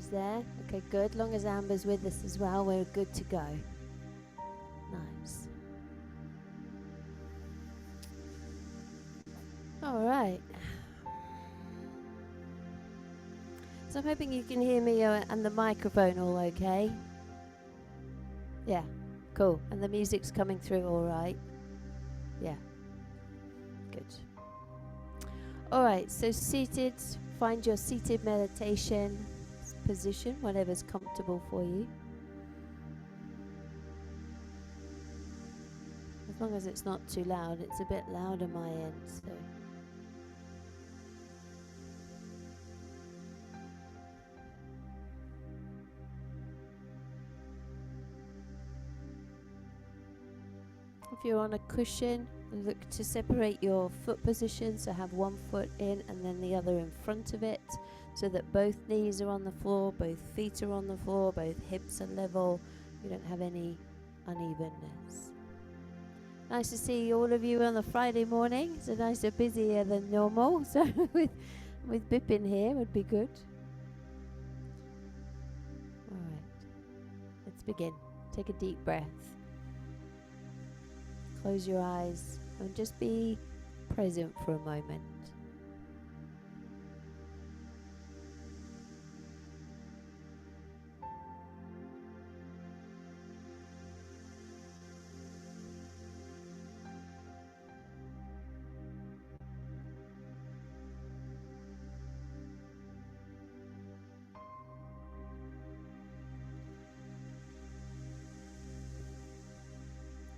She's there. Okay, good. Long as Amber's with us as well, we're good to go. Nice. All right. So I'm hoping you can hear me and the microphone all okay. Yeah, cool. And the music's coming through all right. Yeah, good. All right, so seated, find your seated meditation position, whatever's comfortable for you. As long as it's not too loud. It's a bit loud on my end, so. If you're on a cushion, look to separate your foot position, so have one foot in and then the other in front of it, so that both knees are on the floor, both feet are on the floor, both hips are level. You don't have any unevenness. Nice to see all of you on the Friday morning. So nicer, busier than normal. So with Bipin here would be good. All right, let's begin. Take a deep breath. Close your eyes and just be present for a moment.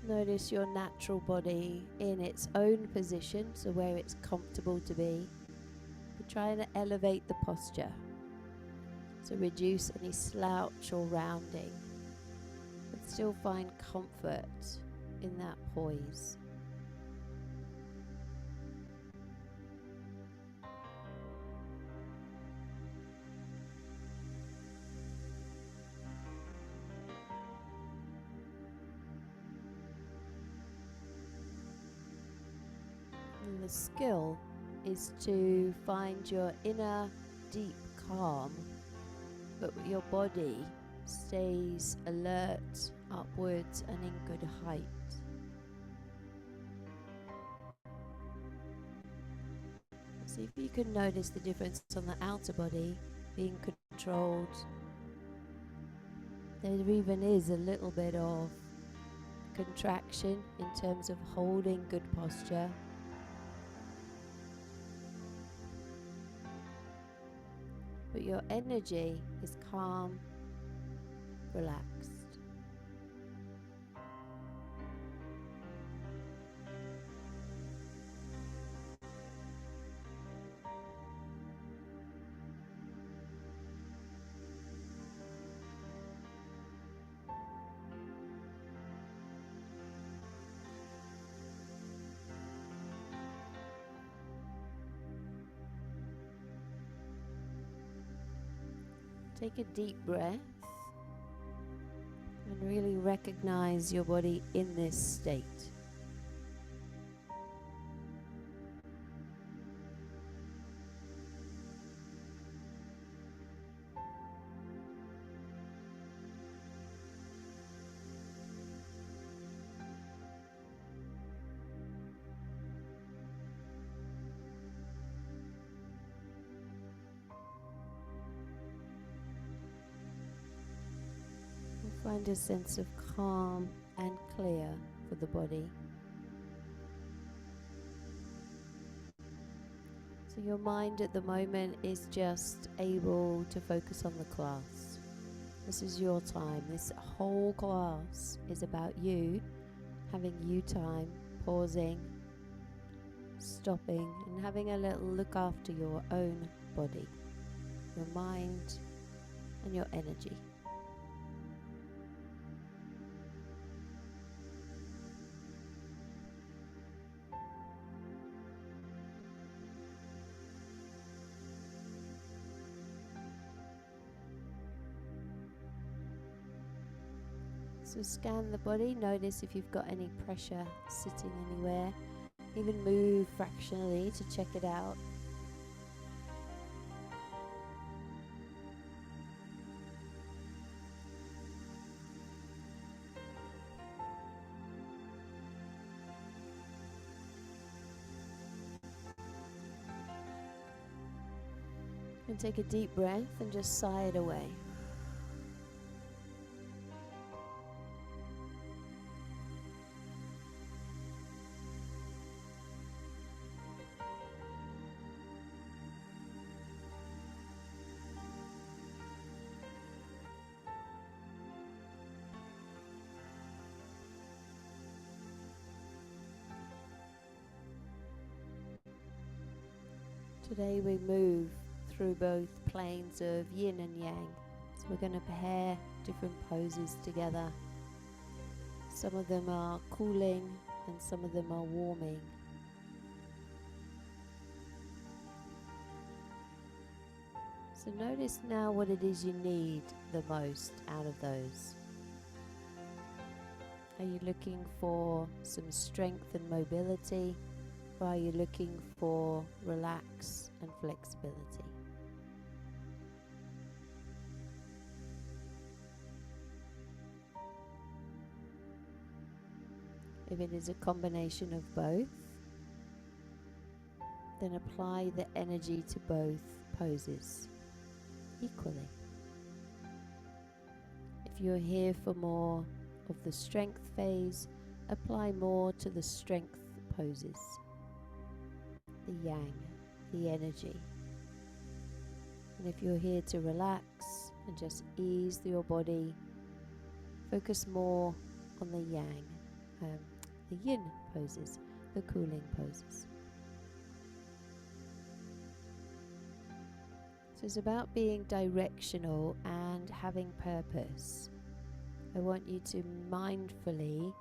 Notice your natural body in its own position, so where it's comfortable to be. But try to elevate the posture, so reduce any slouch or rounding, but still find comfort in that poise. And the skill is to find your inner deep calm, but your body stays alert, upwards and in good height. See if you can notice the difference on the outer body being controlled. There even is a little bit of contraction in terms of holding good posture. But your energy is calm, relaxed. Take a deep breath and really recognize your body in this state. Find a sense of calm and clear for the body. So your mind at the moment is just able to focus on the class. This is your time. This whole class is about you, having you time, pausing, stopping, and having a little look after your own body, your mind, and your energy. So scan the body, notice if you've got any pressure sitting anywhere. Even move fractionally to check it out. And take a deep breath and just sigh it away. Today we move through both planes of Yin and Yang. So we're going to pair different poses together. Some of them are cooling and some of them are warming. So notice now what it is you need the most out of those. Are you looking for some strength and mobility? Or are you looking for relax and flexibility? If it is a combination of both, then apply the energy to both poses equally. If you're here for more of the strength phase, apply more to the strength poses. The yang, the energy. And if you're here to relax and just ease your body, focus more on the yang, the yin poses, the cooling poses. So it's about being directional and having purpose. I want you to mindfully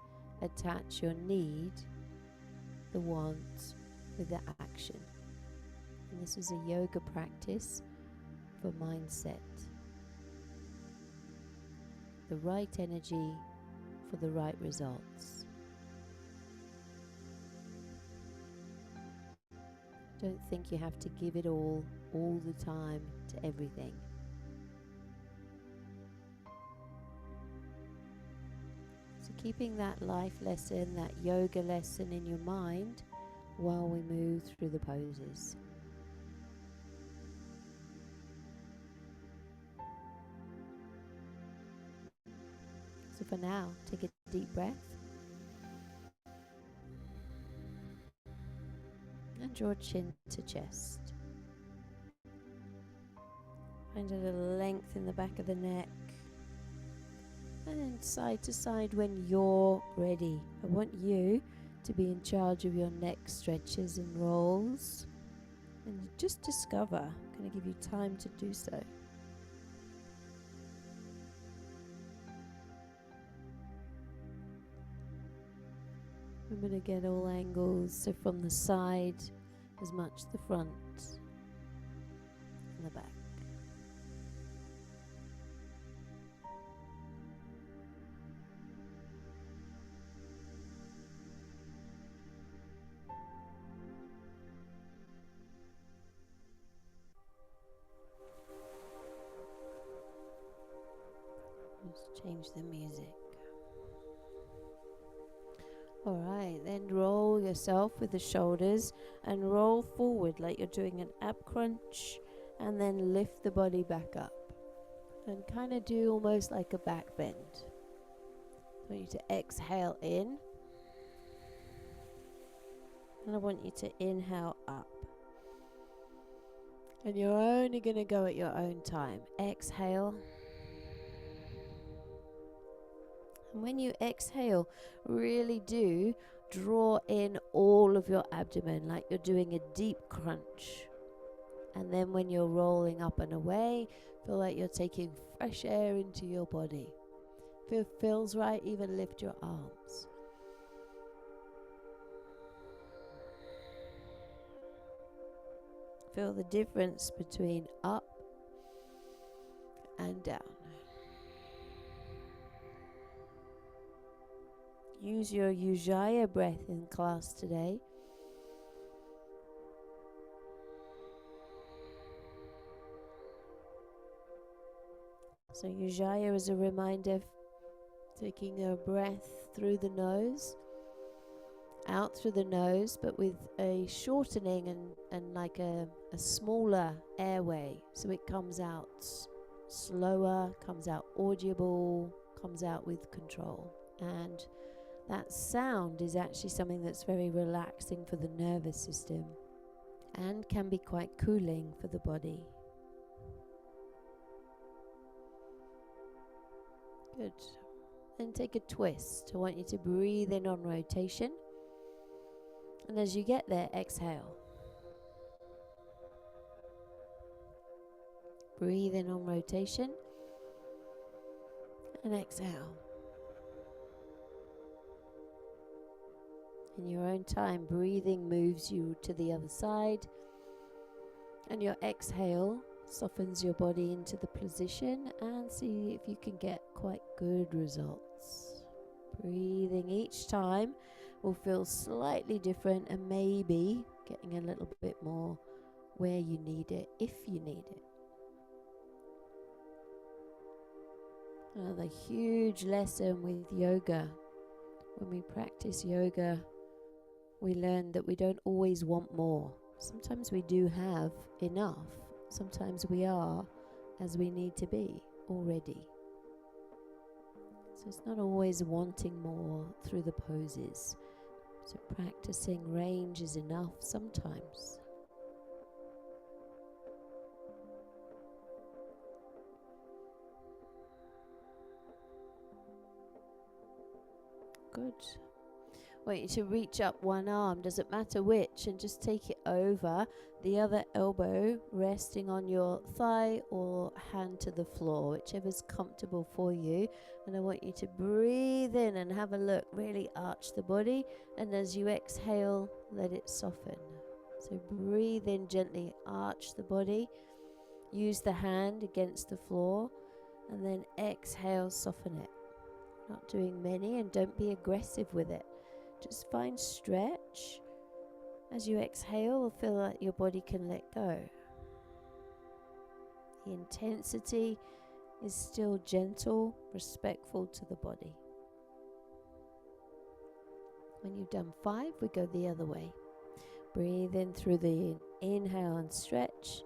attach your need, the want, with the action. And this is a yoga practice for mindset. The right energy for the right results. Don't think you have to give it all the time to everything. So keeping that life lesson, that yoga lesson in your mind while we move through the poses. So for now, take a deep breath and draw chin to chest. Find a little length in the back of the neck. And then side to side when you're ready. I want you to be in charge of your neck stretches and rolls. And just discover. I'm going to give you time to do so. I'm going to get all angles, so from the side as much the front and the back. Let's change the music. Alright, then roll yourself with the shoulders and roll forward like you're doing an ab crunch, and then lift the body back up and kind of do almost like a back bend. I want you to exhale in, and I want you to inhale up. And you're only going to go at your own time. Exhale. And when you exhale, really do draw in all of your abdomen like you're doing a deep crunch. And then when you're rolling up and away, feel like you're taking fresh air into your body. If it feels right, even lift your arms. Feel the difference between up and down. Use your Ujjayi breath in class today. So Ujjayi is a reminder, taking a breath through the nose out through the nose, but with a shortening and like a smaller airway. So it comes out slower, comes out audible, comes out with control. And that sound is actually something that's very relaxing for the nervous system and can be quite cooling for the body. Good. Then take a twist. I want you to breathe in on rotation. And as you get there, exhale. Breathe in on rotation. And exhale. In your own time, breathing moves you to the other side. And your exhale softens your body into the position, and see if you can get quite good results. Breathing each time will feel slightly different, and maybe getting a little bit more where you need it, if you need it. Another huge lesson with yoga. When we practice yoga, we learn that we don't always want more. Sometimes we do have enough. Sometimes we are as we need to be already. So it's not always wanting more through the poses. So practicing range is enough sometimes. Good. I want you to reach up one arm, doesn't matter which, and just take it over the other elbow, resting on your thigh or hand to the floor, whichever's comfortable for you. And I want you to breathe in and have a look, really arch the body, and as you exhale, let it soften. So breathe in gently, arch the body, use the hand against the floor, and then exhale, soften it. Not doing many, and don't be aggressive with it. Just find stretch. As you exhale, feel like your body can let go. The intensity is still gentle, respectful to the body. When you've done 5, we go the other way. Breathe in through the inhale and stretch.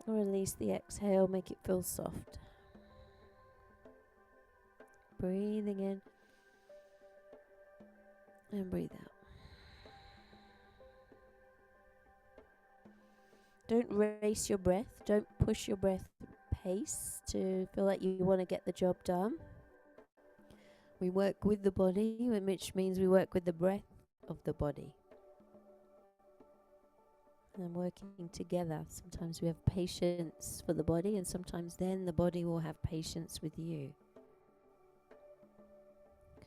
Release the exhale, make it feel soft. Breathing in and breathe out. Don't race your breath. Don't push your breath pace to feel like you want to get the job done. We work with the body, which means we work with the breath of the body. And working together. Sometimes we have patience for the body, and sometimes then the body will have patience with you.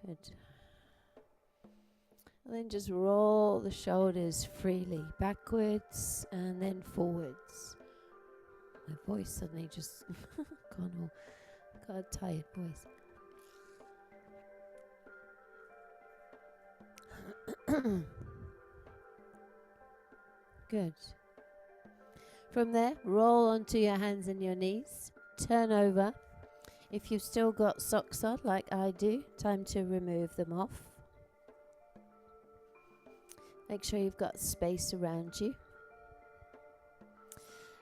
Good. And then just roll the shoulders freely, backwards and then forwards. My voice suddenly just got a tired voice. Good. From there, roll onto your hands and your knees. Turn over. If you've still got socks on, like I do, time to remove them off. Make sure you've got space around you.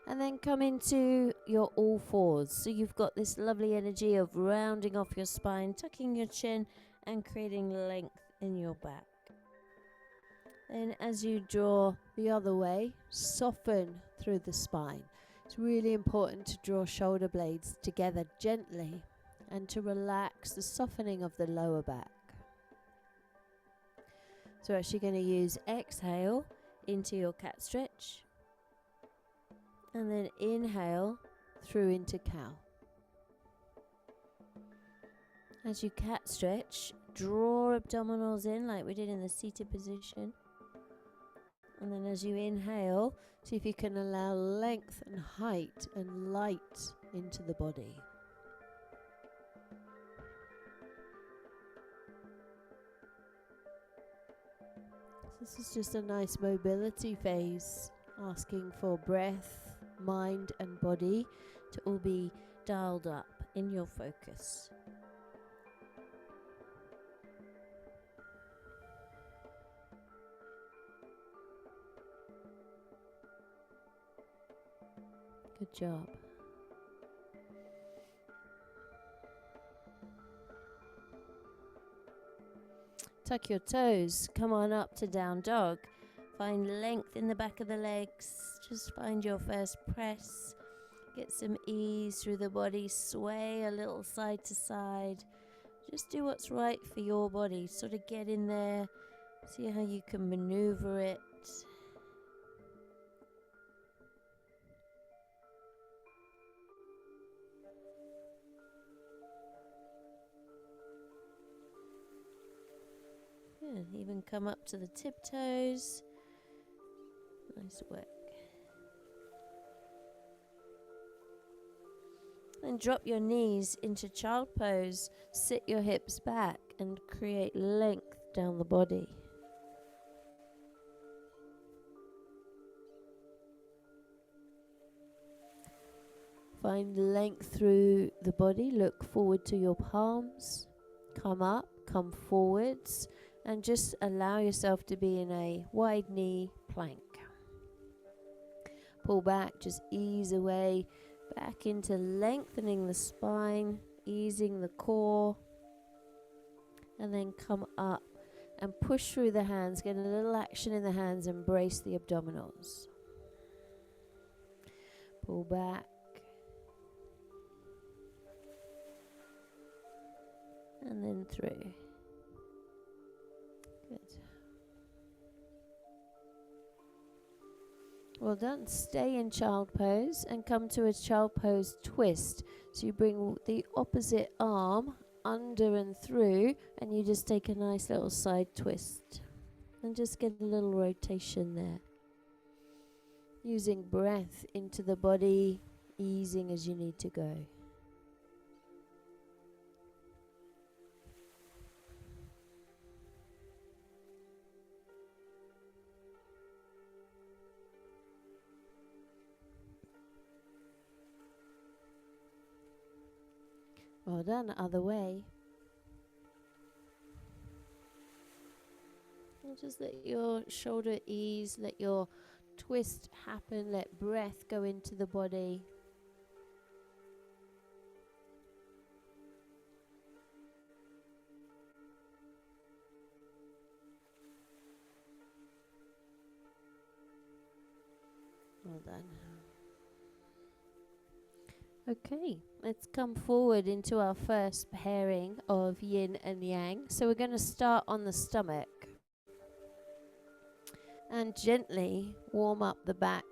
And then come into your all fours. So you've got this lovely energy of rounding off your spine, tucking your chin, and creating length in your back. Then as you draw the other way, soften through the spine. It's really important to draw shoulder blades together gently and to relax the softening of the lower back. So we're actually going to use exhale into your cat stretch and then inhale through into cow. As you cat stretch, draw abdominals in like we did in the seated position. And then as you inhale, see if you can allow length and height and light into the body. This is just a nice mobility phase, asking for breath, mind and body to all be dialed up in your focus. Good job. Tuck your toes. Come on up to down dog. Find length in the back of the legs. Just find your first press. Get some ease through the body. Sway a little side to side. Just do what's right for your body. Sort of get in there. See how you can maneuver it. Good. Even come up to the tiptoes. Nice work. And drop your knees into child pose. Sit your hips back and create length down the body. Find length through the body. Look forward to your palms. Come up, come forwards, and just allow yourself to be in a wide knee plank. Pull back, just ease away, back into lengthening the spine, easing the core, and then come up and push through the hands. Get a little action in the hands, embrace the abdominals. Pull back. And then through. Good. Well done. Stay in child pose and come to a child pose twist. So you bring the opposite arm under and through, and you just take a nice little side twist. And just get a little rotation there. Using breath into the body, easing as you need to go. Well done, other way. And just let your shoulder ease, let your twist happen, let breath go into the body. Well done. Okay, let's come forward into our first pairing of Yin and Yang. So we're going to start on the stomach and gently warm up the back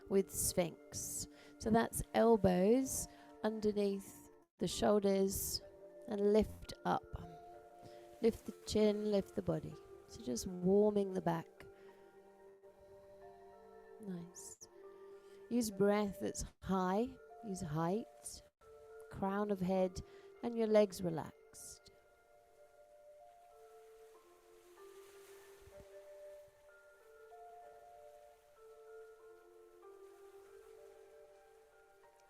with Sphinx. So that's elbows underneath the shoulders and lift up. Lift the chin, lift the body. So just warming the back. Nice. Use breath that's high. Use height, crown of head, and your legs relaxed.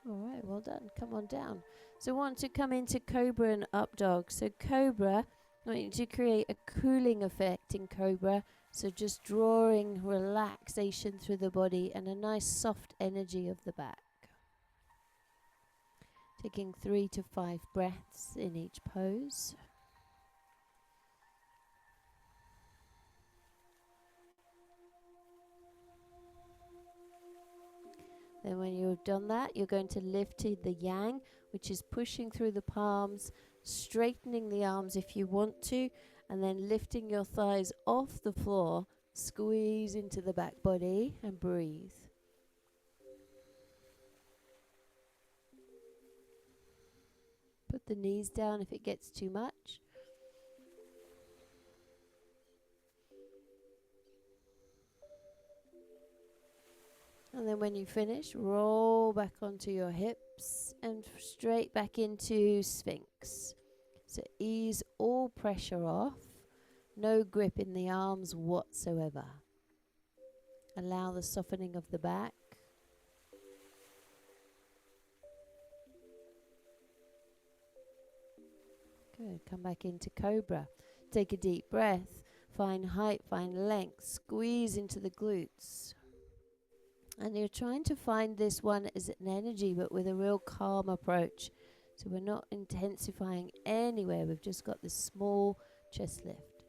All right, well done. Come on down. So want to come into Cobra and Up Dog. So Cobra, I want you to create a cooling effect in Cobra. So just drawing relaxation through the body and a nice soft energy of the back. Taking 3 to 5 breaths in each pose. Then when you've done that, you're going to lift to the Yang, which is pushing through the palms, straightening the arms if you want to, and then lifting your thighs off the floor, squeeze into the back body and breathe. Put the knees down if it gets too much. And then when you finish, roll back onto your hips and straight back into Sphinx. So ease all pressure off. No grip in the arms whatsoever. Allow the softening of the back. Good. Come back into Cobra. Take a deep breath. Find height, find length. Squeeze into the glutes. And you're trying to find this one as an energy, but with a real calm approach. So we're not intensifying anywhere. We've just got this small chest lift.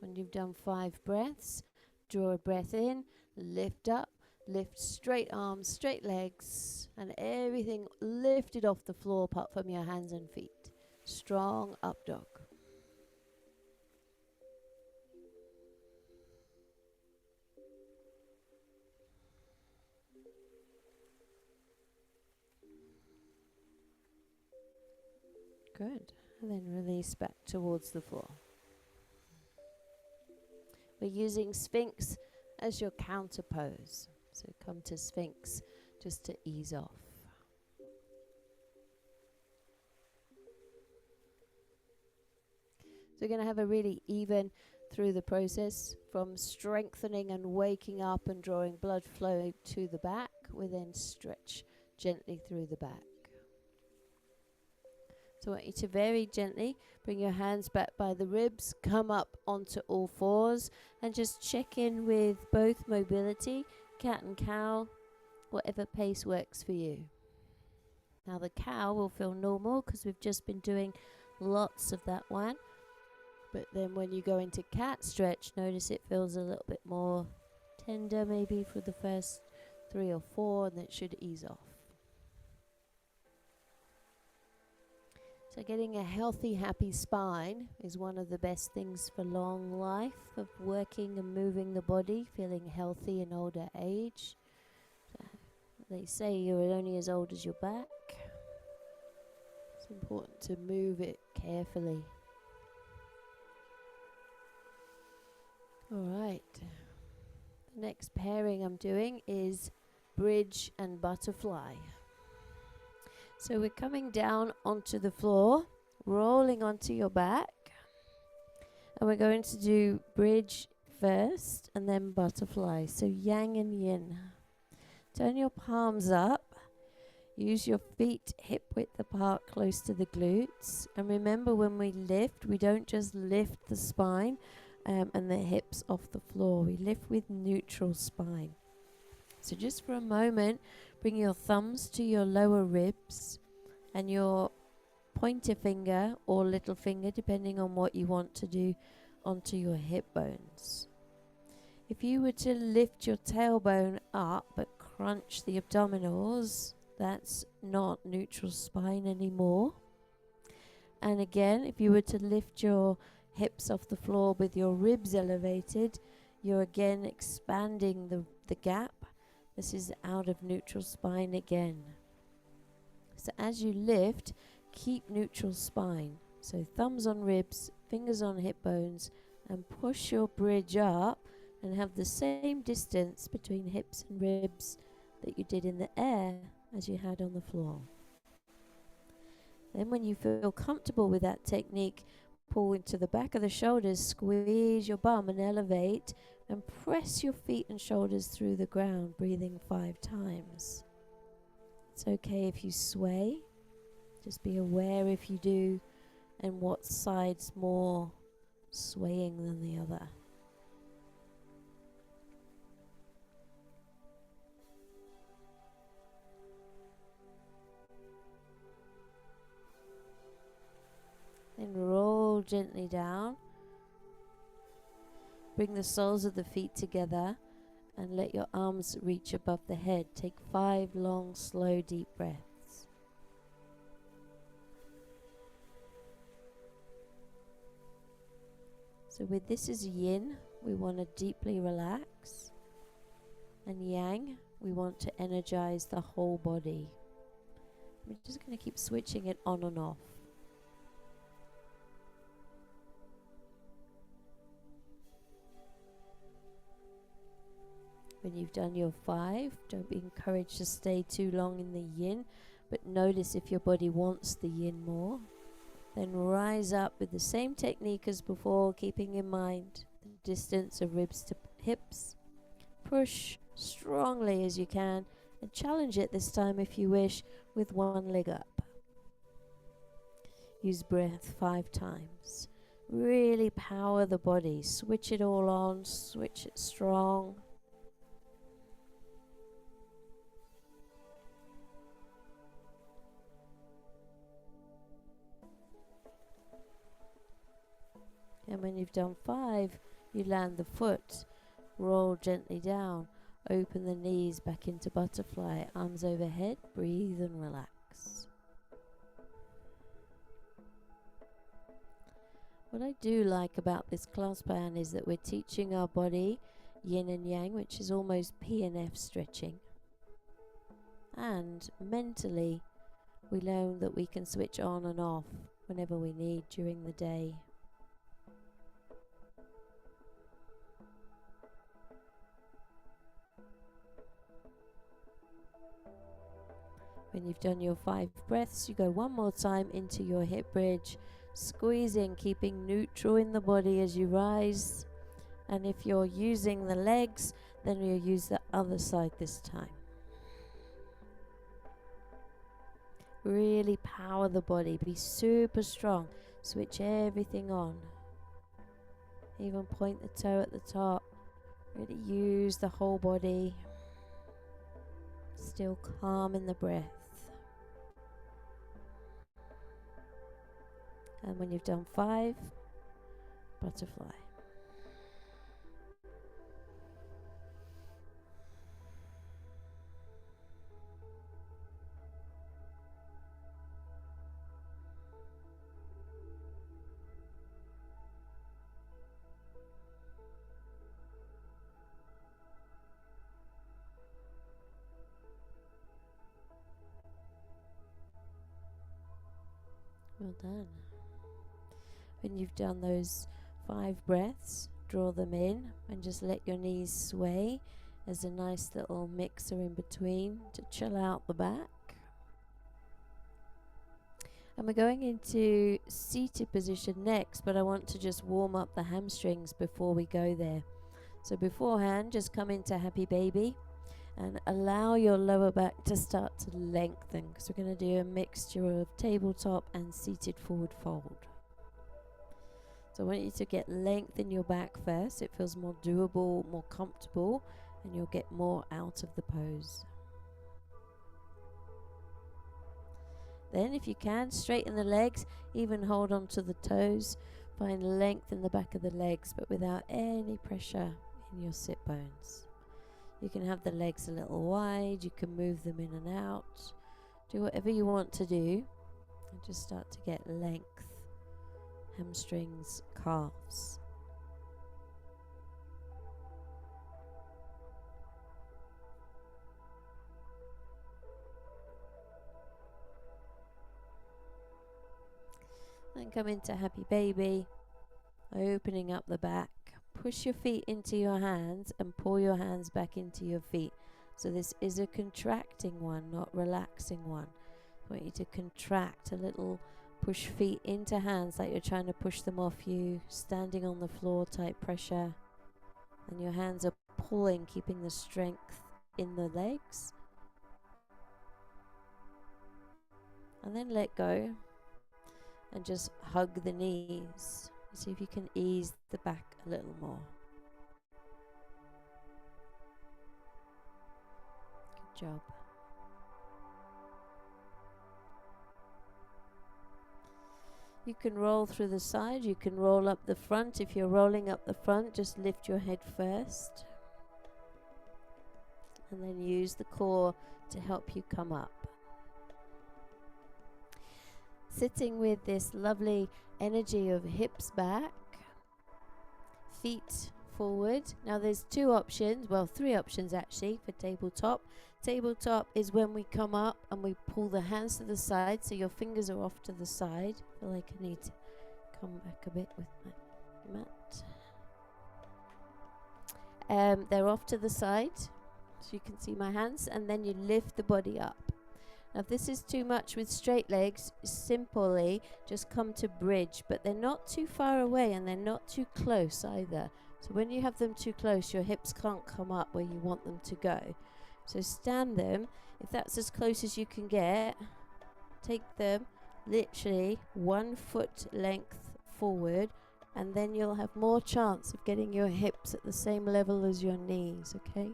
When you've done 5 breaths, draw a breath in, lift up, lift straight arms, straight legs, and everything lifted off the floor apart from your hands and feet. Strong up dog. Good. And then release back towards the floor. We're using Sphinx as your counter pose. So come to Sphinx just to ease off. So we're going to have a really even through the process from strengthening and waking up and drawing blood flow to the back. We then stretch gently through the back. So I want you to very gently bring your hands back by the ribs, come up onto all fours, and just check in with both mobility, cat and cow, whatever pace works for you. Now the cow will feel normal because we've just been doing lots of that one. But then when you go into cat stretch, notice it feels a little bit more tender maybe for the first 3 or 4, and then it should ease off. So getting a healthy, happy spine is one of the best things for long life, of working and moving the body, feeling healthy in older age. So they say you're only as old as your back. It's important to move it carefully. Alright, the next pairing I'm doing is bridge and butterfly. So we're coming down onto the floor, rolling onto your back, and we're going to do bridge first and then butterfly. So yang and yin. Turn your palms up, use your feet hip width apart close to the glutes, and remember when we lift, we don't just lift the spine and the hips off the floor, we lift with neutral spine. So just for a moment, bring your thumbs to your lower ribs and your pointer finger or little finger, depending on what you want to do, onto your hip bones. If you were to lift your tailbone up but crunch the abdominals, that's not neutral spine anymore. And again, if you were to lift your hips off the floor with your ribs elevated, you're again expanding the gap. This is out of neutral spine again. So as you lift, keep neutral spine. So thumbs on ribs, fingers on hip bones, and push your bridge up and have the same distance between hips and ribs that you did in the air as you had on the floor. Then when you feel comfortable with that technique, pull into the back of the shoulders, squeeze your bum and elevate, and press your feet and shoulders through the ground, breathing 5 times. It's okay if you sway, just be aware if you do, and what side's more swaying than the other. Then roll gently down. Bring the soles of the feet together and let your arms reach above the head. Take 5 long, slow, deep breaths. So with this is yin, we want to deeply relax. And yang, we want to energize the whole body. We're just going to keep switching it on and off. When you've done your 5, don't be encouraged to stay too long in the yin, but notice if your body wants the yin more. Then rise up with the same technique as before, keeping in mind the distance of ribs to hips. Push strongly as you can, and challenge it this time if you wish with one leg up. Use breath 5 times. Really power the body. Switch it all on. Switch it strong. And when you've done 5, you land the foot. Roll gently down. Open the knees back into butterfly. Arms overhead. Breathe and relax. What I do like about this class plan is that we're teaching our body Yin and Yang, which is almost P&F stretching. And mentally, we learn that we can switch on and off whenever we need during the day. When you've done your 5 breaths, you go one more time into your hip bridge, squeezing, keeping neutral in the body as you rise. And if you're using the legs, then you'll use the other side this time. Really power the body, be super strong, switch everything on. Even point the toe at the top, really use the whole body. Still calm in the breath. And when you've done 5, butterfly. Well done. When you've done those 5 breaths, draw them in and just let your knees sway. There's a nice little mixer in between to chill out the back. And we're going into seated position next, but I want to just warm up the hamstrings before we go there. So beforehand, just come into happy baby and allow your lower back to start to lengthen, because we're going to do a mixture of tabletop and seated forward fold. So I want you to get length in your back first. It feels more doable, more comfortable, and you'll get more out of the pose. Then if you can, straighten the legs, even hold on to the toes. Find length in the back of the legs, but without any pressure in your sit bones. You can have the legs a little wide, you can move them in and out. Do whatever you want to do, and just start to get length. Hamstrings, calves. Then come into happy baby, opening up the back. Push your feet into your hands and pull your hands back into your feet. So this is a contracting one, not relaxing one. I want you to contract a little. Push feet into hands like you're trying to push them off you, standing on the floor type pressure. And your hands are pulling, keeping the strength in the legs. And then let go and just hug the knees. See if you can ease the back a little more. Good job. You can roll through the side, you can roll up the front. If you're rolling up the front, just lift your head first. And then use the core to help you come up. Sitting with this lovely energy of hips back, feet forward. Now there's 2 options, well 3 options actually for tabletop. Tabletop is when we come up and we pull the hands to the side, so your fingers are off to the side. I feel like I need to come back a bit with my mat. They're off to the side, so you can see my hands, and then you lift the body up. Now if this is too much with straight legs, simply just come to bridge, but they're not too far away and they're not too close either. So when you have them too close, your hips can't come up where you want them to go. So stand them. If that's as close as you can get, take them, literally 1 foot length forward, and then you'll have more chance of getting your hips at the same level as your knees, okay?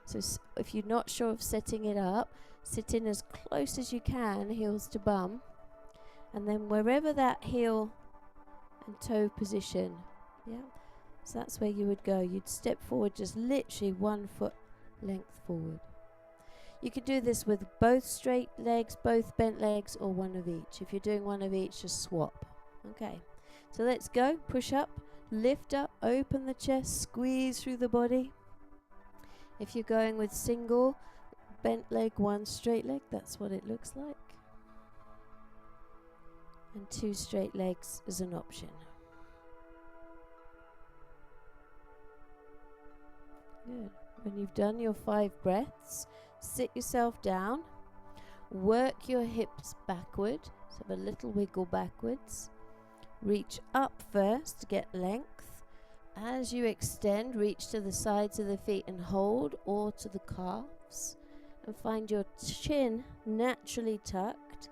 So if you're not sure of setting it up, sit in as close as you can, heels to bum, and then wherever that heel and toe position, yeah, so that's where you would go. You'd step forward just literally 1 foot length forward. You can do this with both straight legs, both bent legs, or one of each. If you're doing one of each, just swap. Okay, so let's go. Push up, lift up, open the chest, squeeze through the body. If you're going with single, bent leg, one straight leg, that's what it looks like. And 2 straight legs is an option. Good. When you've done your 5 breaths, sit yourself down, work your hips backward, so have a little wiggle backwards. Reach up first to get length. As you extend, reach to the sides of the feet and hold, or to the calves, and find your chin naturally tucked,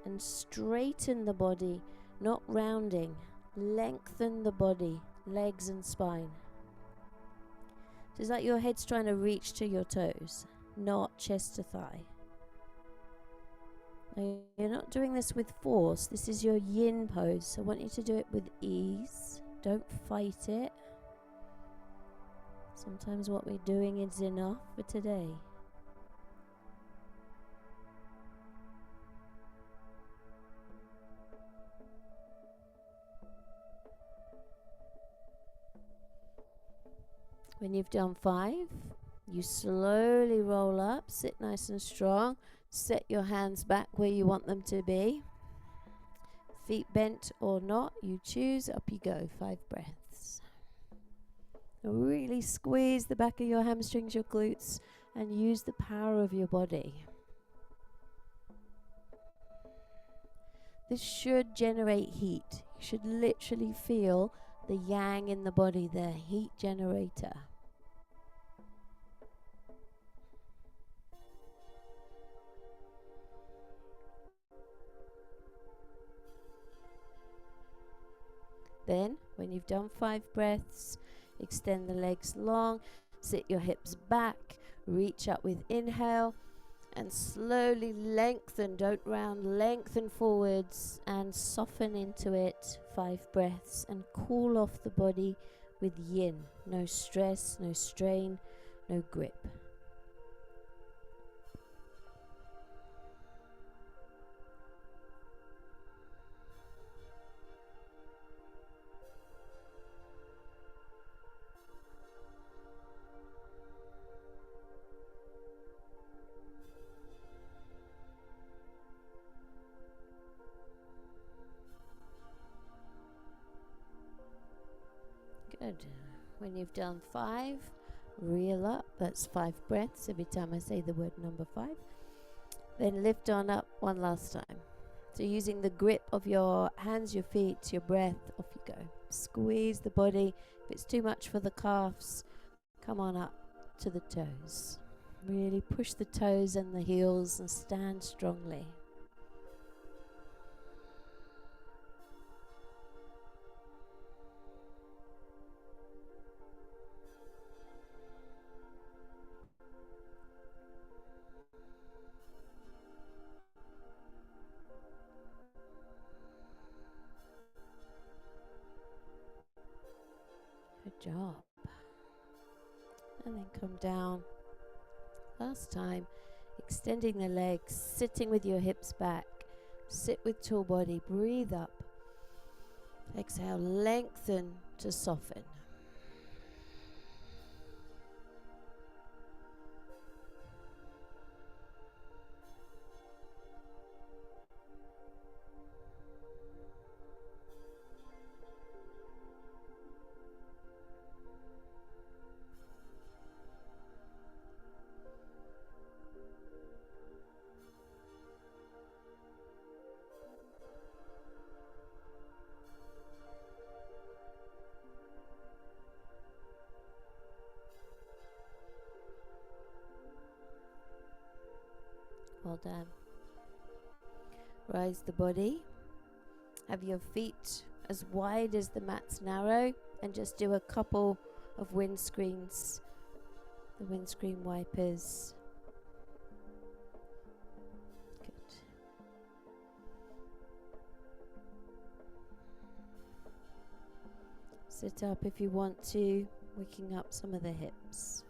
and straighten the body, not rounding. Lengthen the body, legs and spine. So it's like your head's trying to reach to your toes, not chest to thigh. Now, you're not doing this with force. This is your yin pose. So I want you to do it with ease. Don't fight it. Sometimes what we're doing is enough for today. When you've done 5, you slowly roll up, sit nice and strong, set your hands back where you want them to be. Feet bent or not, you choose, up you go, 5 breaths. Now really squeeze the back of your hamstrings, your glutes, and use the power of your body. This should generate heat. You should literally feel the yang in the body, the heat generator. Then, when you've done 5 breaths, extend the legs long, sit your hips back, reach up with inhale, and slowly lengthen, don't round, lengthen forwards and soften into it. 5 breaths, and cool off the body with yin. No stress, no strain, no grip. Good. When you've done 5, reel up. That's 5 breaths every time I say the word number 5. Then lift on up one last time. So using the grip of your hands, your feet, your breath, off you go. Squeeze the body. If it's too much for the calves, come on up to the toes. Really push the toes and the heels and stand strongly. Good job. And then come down. Last time, extending the legs, sitting with your hips back. Sit with tall body, breathe up. Exhale, lengthen to soften. Well done. Rise the body. Have your feet as wide as the mat's narrow, and just do a couple of windscreens, the windscreen wipers. Good. Sit up if you want to, waking up some of the hips.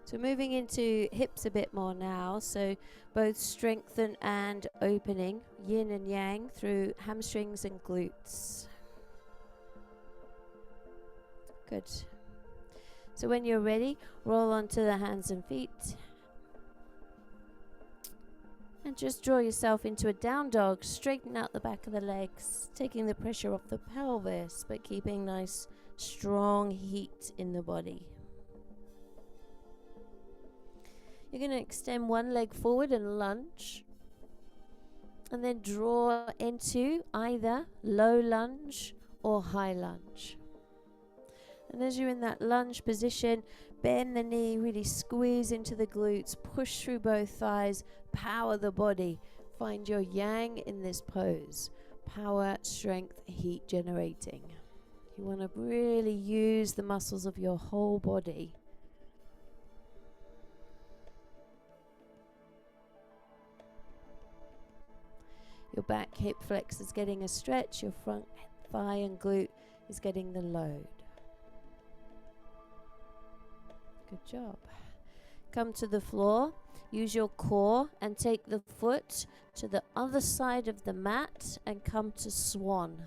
So moving into hips a bit more now, so both strengthen and opening, yin and yang through hamstrings and glutes. Good. So when you're ready, roll onto the hands and feet. And just draw yourself into a down dog, straighten out the back of the legs, taking the pressure off the pelvis, but keeping nice strong heat in the body. You're going to extend one leg forward and lunge, and then draw into either low lunge or high lunge. And as you're in that lunge position, bend the knee, really squeeze into the glutes, push through both thighs, power the body. Find your yang in this pose. Power, strength, heat generating. You want to really use the muscles of your whole body. Your back hip flex is getting a stretch, your front thigh and glute is getting the load. Good job. Come to the floor, use your core and take the foot to the other side of the mat and come to swan.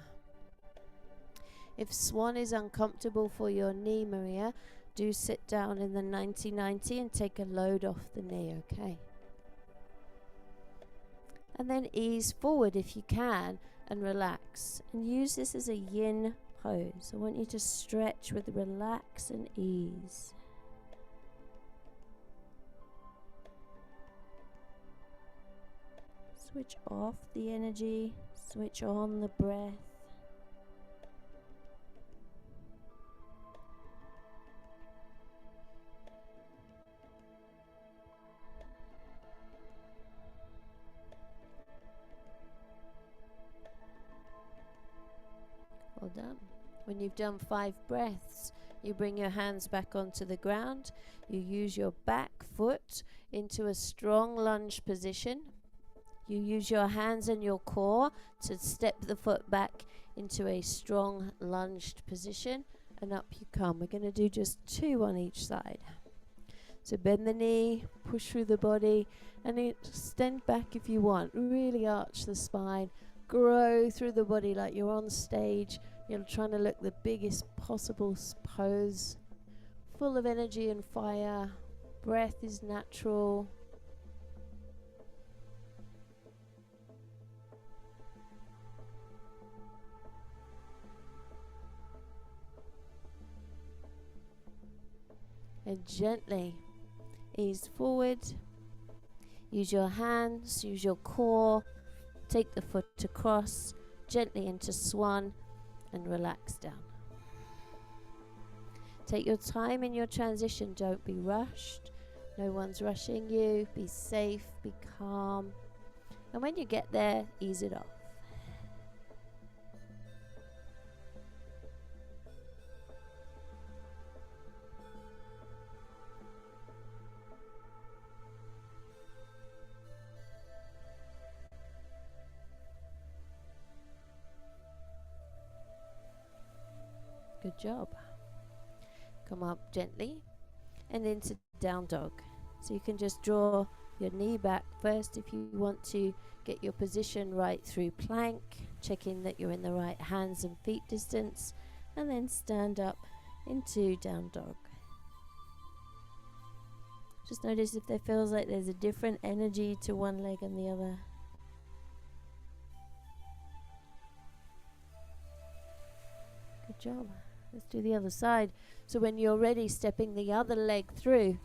If swan is uncomfortable for your knee, Maria, do sit down in the 90-90 and take a load off the knee, okay? And then ease forward if you can and relax. And use this as a yin pose. I want you to stretch with relax and ease. Switch off the energy, switch on the breath. Well done. When you've done 5 breaths, you bring your hands back onto the ground. You use your back foot into a strong lunge position. You use your hands and your core to step the foot back into a strong lunged position, and up you come. We're going to do just 2 on each side. So bend the knee, push through the body, and extend back if you want. Really arch the spine. Grow through the body like you're on stage. You're trying to look the biggest possible pose. Full of energy and fire. Breath is natural. And gently ease forward. Use your hands, use your core. Take the foot across, gently into swan, and relax down. Take your time in your transition. Don't be rushed. No one's rushing you. Be safe, be calm. And when you get there, ease it off. Good job. Come up gently and into down dog. So you can just draw your knee back first if you want to get your position right through plank, checking that you're in the right hands and feet distance, and then stand up into down dog. Just notice if there feels like there's a different energy to one leg and the other. Good job. Let's do the other side. So when you're ready, stepping the other leg through,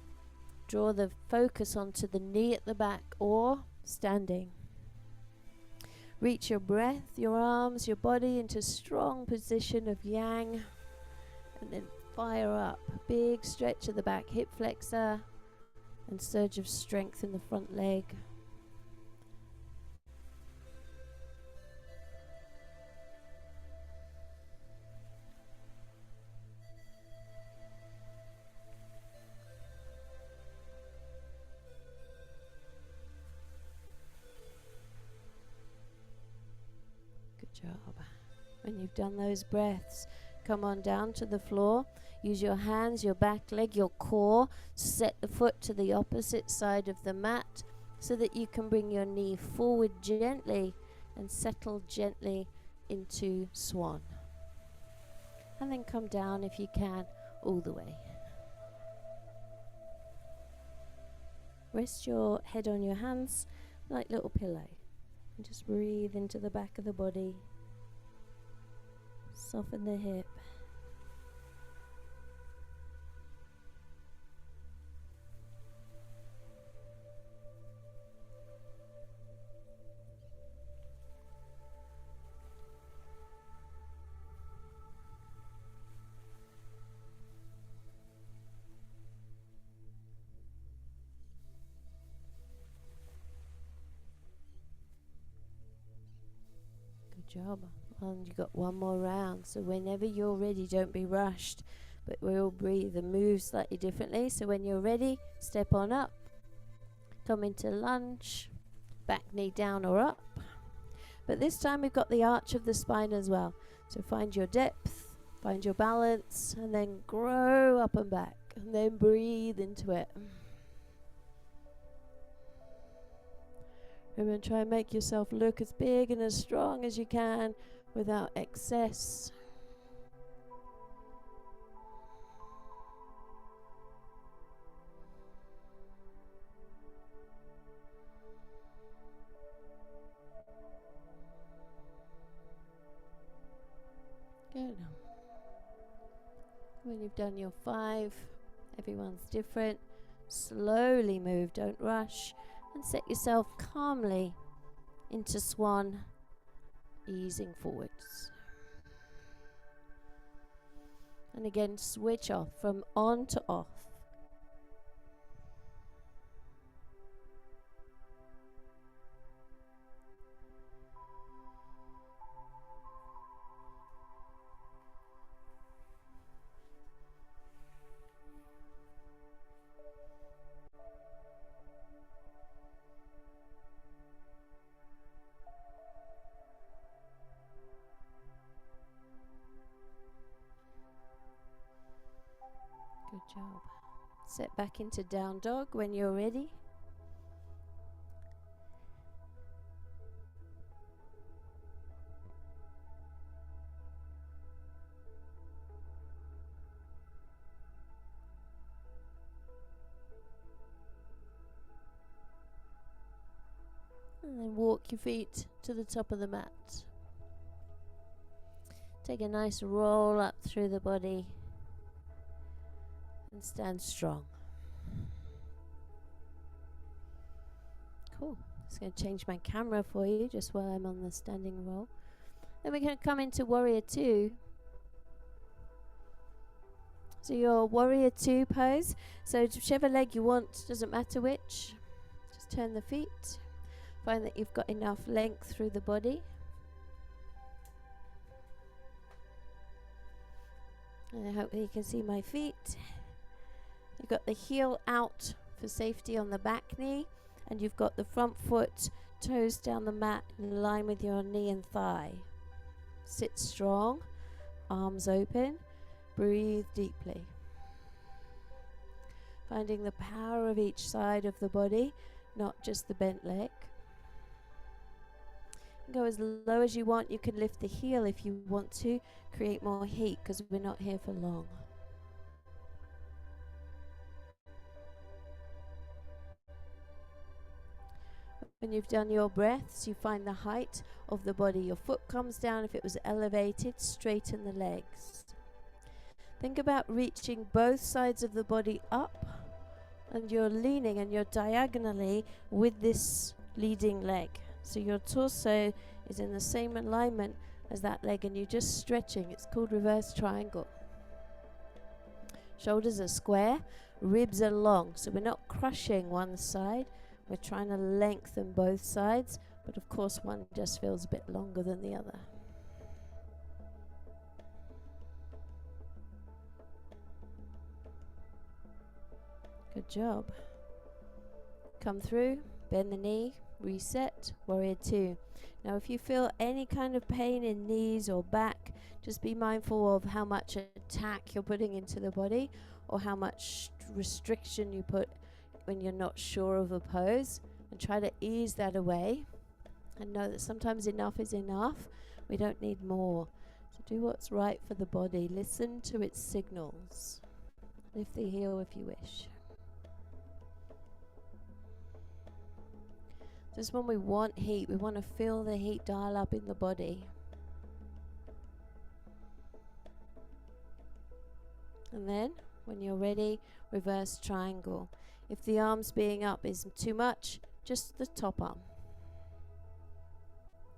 draw the focus onto the knee at the back or standing. Reach your breath, your arms, your body into strong position of yang, and then fire up. Big stretch of the back hip flexor and surge of strength in the front leg. Job. When you've done those breaths, come on down to the floor. Use your hands, your back leg, your core. Set the foot to the opposite side of the mat so that you can bring your knee forward gently and settle gently into swan. And then come down if you can, all the way. Rest your head on your hands like little pillow. And just breathe into the back of the body. Soften the hip. Good job. And you've got one more round, so whenever you're ready, don't be rushed, but we'll breathe and move slightly differently. So when you're ready, step on up, come into lunge, back knee down or up, but this time we've got the arch of the spine as well. So find your depth, find your balance, and then grow up and back, and then breathe into it. Remember, try and make yourself look as big and as strong as you can without excess. Good. When you've done your 5, everyone's different. Slowly move, don't rush, and set yourself calmly into swan, easing forwards. And again, switch off from on to off. Good job. Set back into down dog when you're ready. And then walk your feet to the top of the mat. Take a nice roll up through the body and stand strong. Cool. Just going to change my camera for you just while I'm on the standing roll. Then we're going to come into warrior 2. So your warrior 2 pose. So whichever leg you want, doesn't matter which. Just turn the feet. Find that you've got enough length through the body. And I hope that you can see my feet. You've got the heel out for safety on the back knee, and you've got the front foot, toes down the mat in line with your knee and thigh. Sit strong, arms open, breathe deeply. Finding the power of each side of the body, not just the bent leg. Go as low as you want. You can lift the heel if you want to, create more heat because we're not here for long. When you've done your breaths, you find the height of the body. Your foot comes down. If it was elevated, straighten the legs. Think about reaching both sides of the body up, and you're leaning and you're diagonally with this leading leg. So your torso is in the same alignment as that leg, and you're just stretching. It's called reverse triangle. Shoulders are square, ribs are long. So we're not crushing one side. We're trying to lengthen both sides, but of course one just feels a bit longer than the other. Good job. Come through, bend the knee, Reset, warrior two. Now if you feel any kind of pain in knees or back, just be mindful of how much attack you're putting into the body or how much restriction you put when you're not sure of a pose, and try to ease that away and know that sometimes enough is enough. We don't need more. So do what's right for the body. Listen to its signals. Lift the heel if you wish. Just when we want heat, we want to feel the heat dial up in the body. And then, when you're ready, reverse triangle. If the arms being up is too much, just the top arm.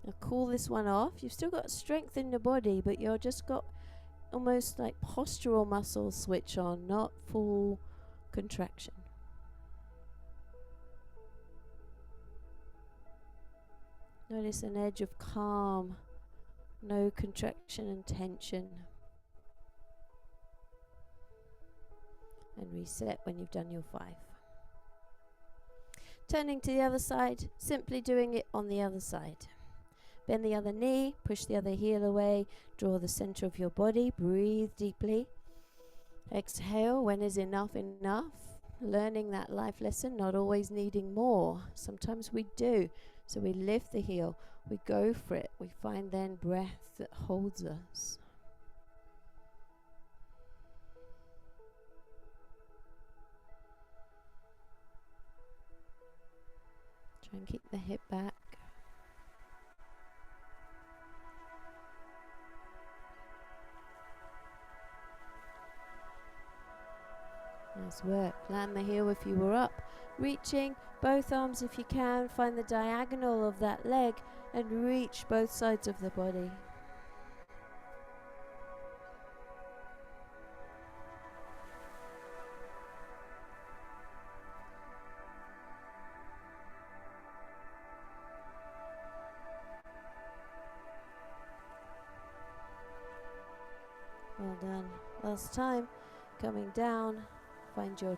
Now cool this one off. You've still got strength in the body, but you're just got almost like postural muscles switch on, not full contraction. Notice an edge of calm, no contraction and tension. And reset when you've done your 5. Turning to the other side, simply doing it on the other side. Bend the other knee, push the other heel away, draw the center of your body, breathe deeply. Exhale when is enough enough. Learning that life lesson, not always needing more. Sometimes we do. So we lift the heel, we go for it. We find then breath that holds us. Try and keep the hip back. Nice work. Land the heel if you were up. Reaching both arms if you can. Find the diagonal of that leg and reach both sides of the body. Well done. Last time. Coming down. Find your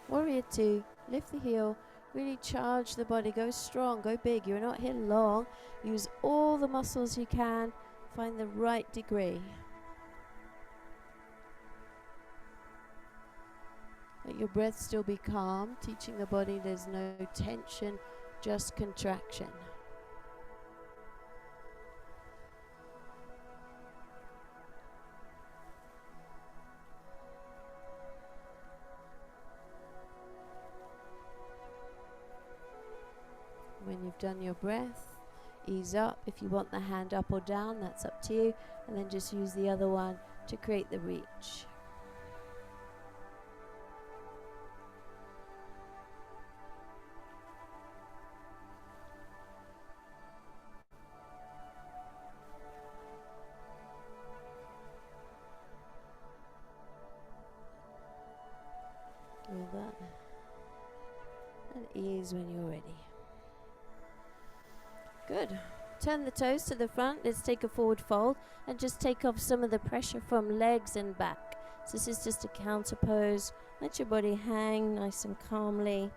warrior two. Lift the heel. Really charge the body. Go strong. Go big. You're not here long. Use all the muscles you can. Find the right degree. Let your breath still be calm. Teaching the body there's no tension, just contraction. When you've done your breath, ease up. If you want the hand up or down, that's up to you. And then just use the other one to create the reach. Well done. And ease when you're ready. Good. Turn the toes to the front. Let's take a forward fold and just take off some of the pressure from legs and back. So this is just a counter pose. Let your body hang nice and calmly.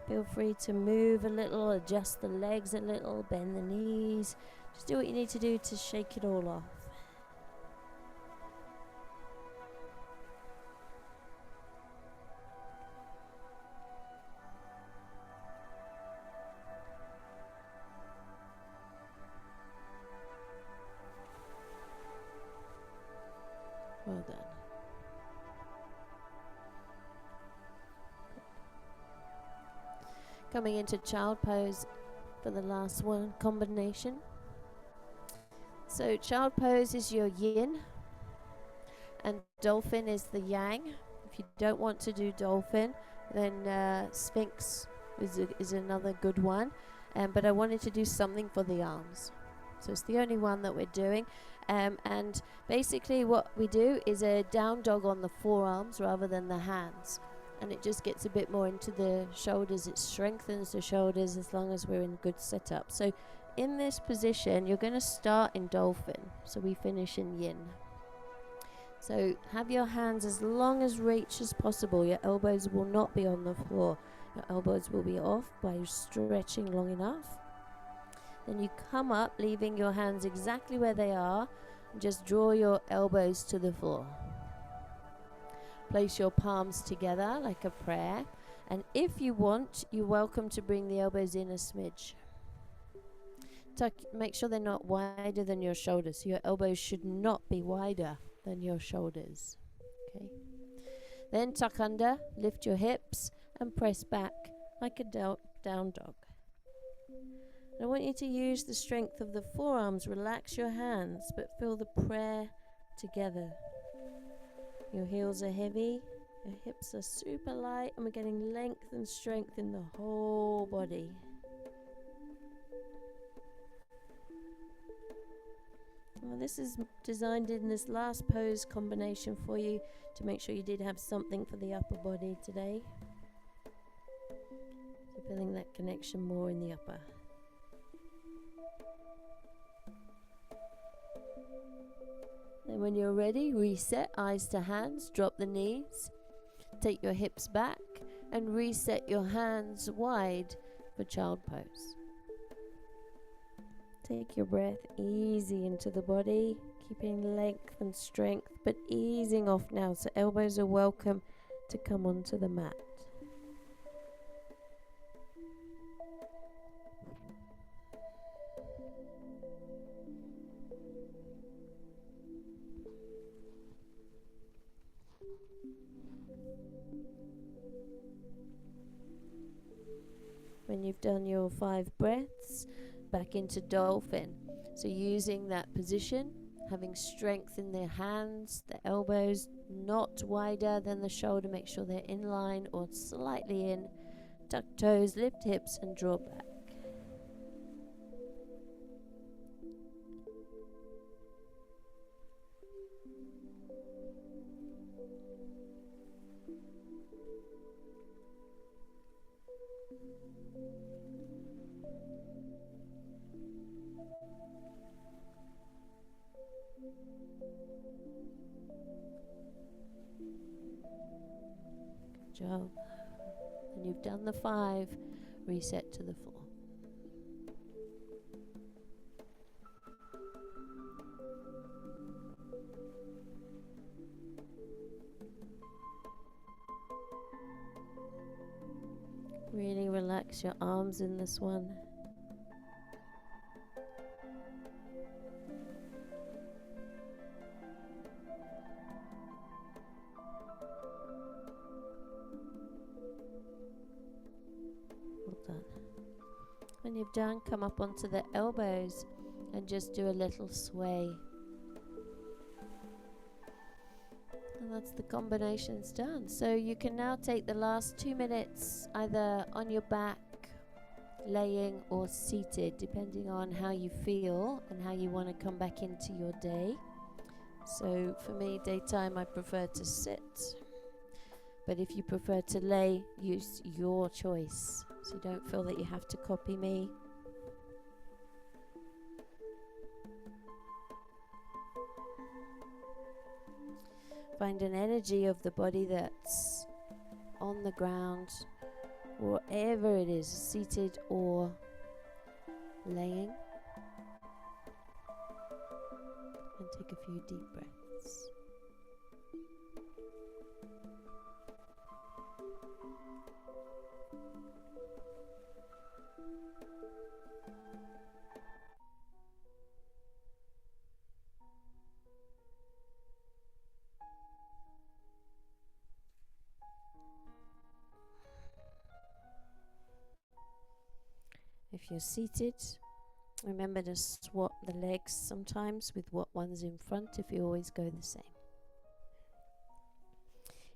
Feel free to move a little, adjust the legs a little, bend the knees. Just do what you need to do to shake it all off. Well done. Coming into child pose for the last one combination. So child pose is your yin and dolphin is the yang. If you don't want to do dolphin, then sphinx is another good one. But I wanted to do something for the arms. So it's the only one that we're doing. And basically what we do is a down dog on the forearms rather than the hands. And it just gets a bit more into the shoulders. It strengthens the shoulders as long as we're in good setup. So in this position, you're going to start in dolphin. So we finish in yin. So have your hands as long as reach as possible. Your elbows will not be on the floor. Your elbows will be off by stretching long enough. Then you come up, leaving your hands exactly where they are, and just draw your elbows to the floor. Place your palms together like a prayer, and if you want, you're welcome to bring the elbows in a smidge. Make sure they're not wider than your shoulders. Your elbows should not be wider than your shoulders. Okay. Then tuck under, lift your hips, and press back like a down dog. And I want you to use the strength of the forearms. Relax your hands, but feel the prayer together. Your heels are heavy, your hips are super light, and we're getting length and strength in the whole body. Well, this is designed in this last pose combination for you to make sure you did have something for the upper body today. So feeling that connection more in the upper. Then when you're ready, reset, eyes to hands, drop the knees, take your hips back and reset your hands wide for child pose. Take your breath easy into the body, keeping length and strength, but easing off now, so elbows are welcome to come onto the mat. When you've done your 5 breaths, back into dolphin. So using that position, having strength in the hands, the elbows not wider than the shoulder, make sure they're in line or slightly in. Tuck toes, lift hips and draw back. Good job. And you've done the 5, reset to the floor. Really relax your arms in this one. Well done. When you've done, come up onto the elbows and just do a little sway. And that's the combinations done. So you can now take the last 2 minutes either on your back, laying or seated, depending on how you feel and how you want to come back into your day. So for me, daytime, I prefer to sit. But if you prefer to lay, use your choice. So you don't feel that you have to copy me. Find an energy of the body that's on the ground, wherever it is, seated or laying. And take a few deep breaths. If you're seated, remember to swap the legs sometimes with what one's in front if you always go the same.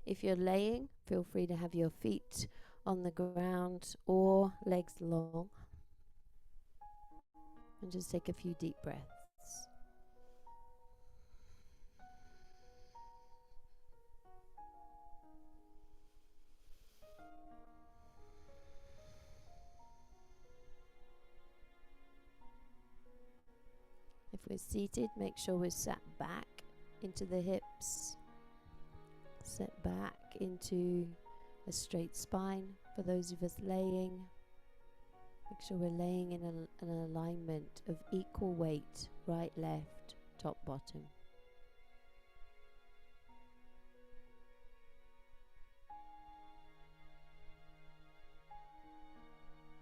If you're laying, feel free to have your feet on the ground or legs long. And just take a few deep breaths. If we're seated, make sure we're sat back into the hips, set back into a straight spine. For those of us laying, make sure we're laying in an alignment of equal weight, right, left, top, bottom.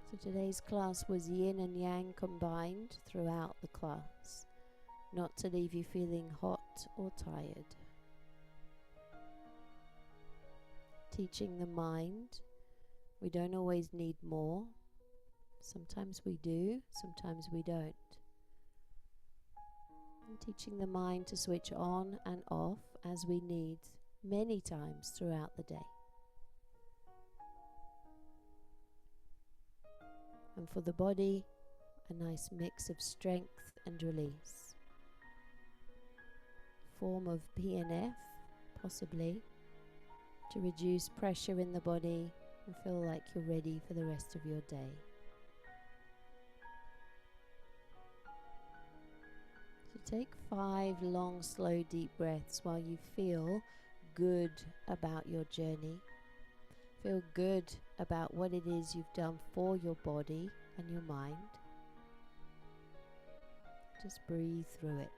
So today's class was Yin and Yang combined throughout the class, not to leave you feeling hot or tired. Teaching the mind, we don't always need more. Sometimes we do, sometimes we don't. And teaching the mind to switch on and off as we need many times throughout the day. And for the body, a nice mix of strength and release. Form of PNF, possibly, to reduce pressure in the body and feel like you're ready for the rest of your day. So take 5 long, slow, deep breaths while you feel good about your journey. Feel good about what it is you've done for your body and your mind. Just breathe through it.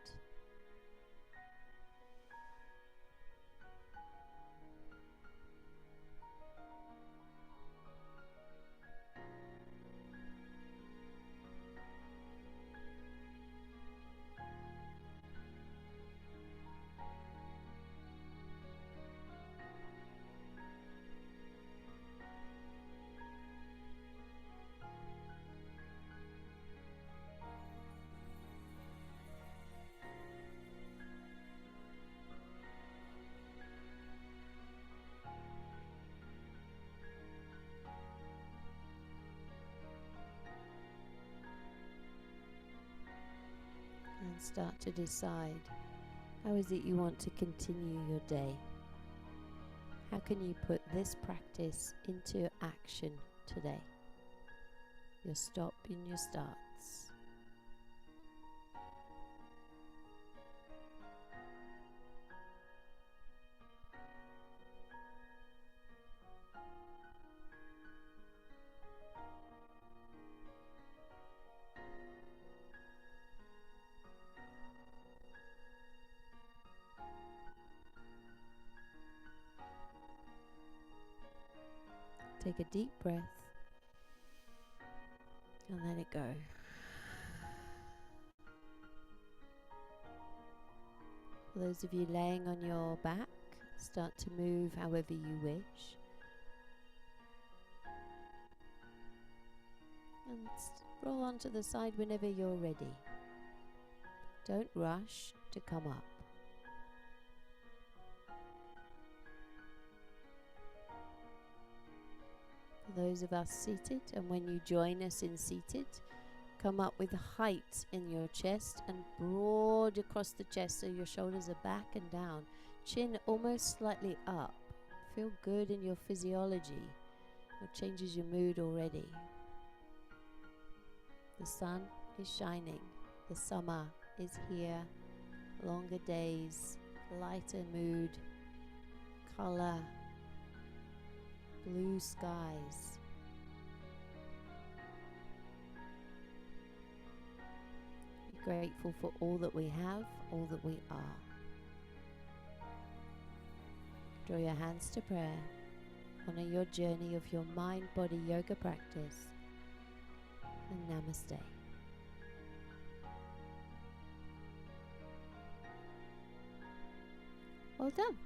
And start to decide, how is it you want to continue your day? How can you put this practice into action today? Your stop and your starts. Take a deep breath and let it go. For those of you laying on your back, start to move however you wish. And roll onto the side whenever you're ready. Don't rush to come up. For those of us seated, and when you join us in seated, come up with height in your chest and broad across the chest so your shoulders are back and down. Chin almost slightly up. Feel good in your physiology. It changes your mood already. The sun is shining. The summer is here. Longer days, lighter mood, color, blue skies. Be grateful for all that we have, all that we are. Draw your hands to prayer. Honor your journey of your mind-body yoga practice. And namaste. Well done.